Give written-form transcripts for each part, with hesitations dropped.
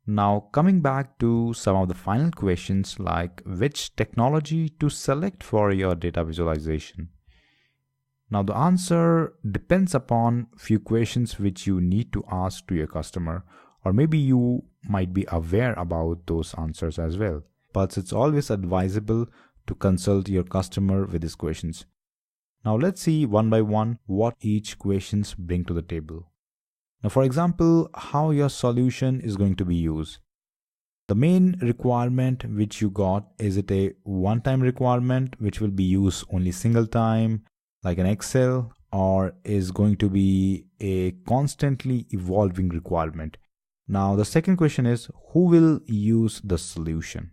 Now coming back to some of the final questions like which technology to select for your data visualization. Now the answer depends upon few questions which you need to ask to your customer, or maybe you might be aware about those answers as well. But it's always advisable to consult your customer with these questions. Now let's see one by one what each questions bring to the table. Now for example, how your solution is going to be used. The main requirement which you got, is it a one-time requirement which will be used only single time like an Excel, or is going to be a constantly evolving requirement? Now the second question is who will use the solution?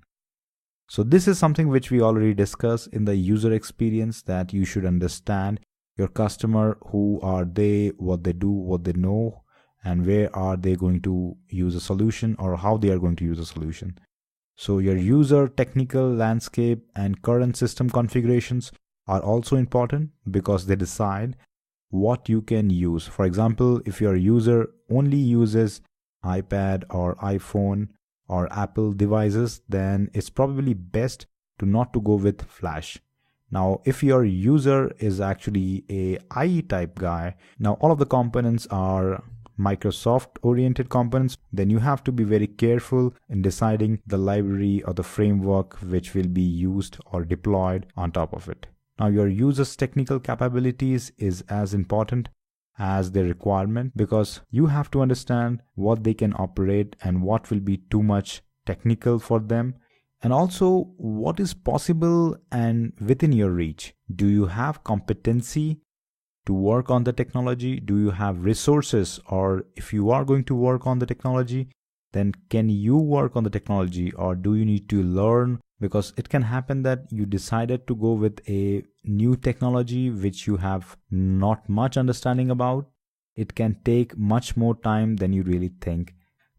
So this is something which we already discussed in the user experience, that you should understand your customer, who are they, what they do, what they know, and where are they going to use a solution, or how they are going to use a solution. So your user technical landscape and current system configurations are also important because they decide what you can use. For example, if your user only uses iPad or iPhone or Apple devices, then it's probably best to not to go with Flash. Now, if your user is actually a IE type guy, now all of the components are Microsoft oriented components, then you have to be very careful in deciding the library or the framework which will be used or deployed on top of it. Now, your user's technical capabilities is as important as their requirement, because you have to understand what they can operate and what will be too much technical for them, and also what is possible and within your reach. Do you have competency to work on the technology? Do you have resources? Or if you are going to work on the technology, then can you work on the technology, or do you need to learn? Because it can happen that you decided to go with a new technology which you have not much understanding about. It can take much more time than you really think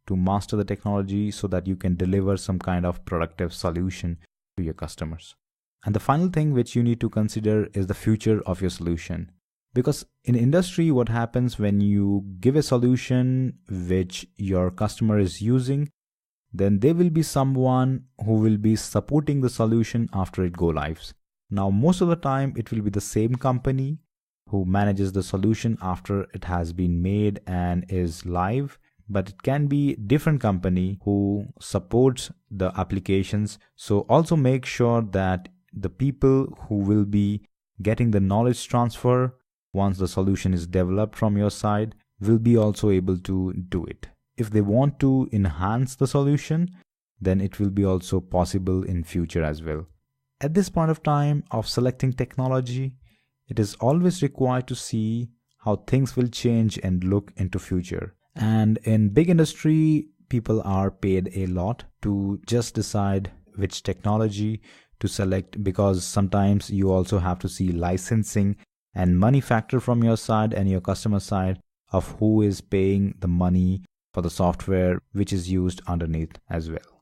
to master the technology so that you can deliver some kind of productive solution to your customers. And the final thing which you need to consider is the future of your solution. Because in industry, what happens when you give a solution which your customer is using, then there will be someone who will be supporting the solution after it go lives. Now, most of the time, it will be the same company who manages the solution after it has been made and is live, but it can be different company who supports the applications. So also make sure that the people who will be getting the knowledge transfer once the solution is developed from your side will be also able to do it. If they want to enhance the solution, then it will be also possible in future as well. At this point of time of selecting technology, it is always required to see how things will change and look into future. And in big industry, people are paid a lot to just decide which technology to select, because sometimes you also have to see licensing and money factor from your side and your customer side of who is paying the money for the software which is used underneath as well.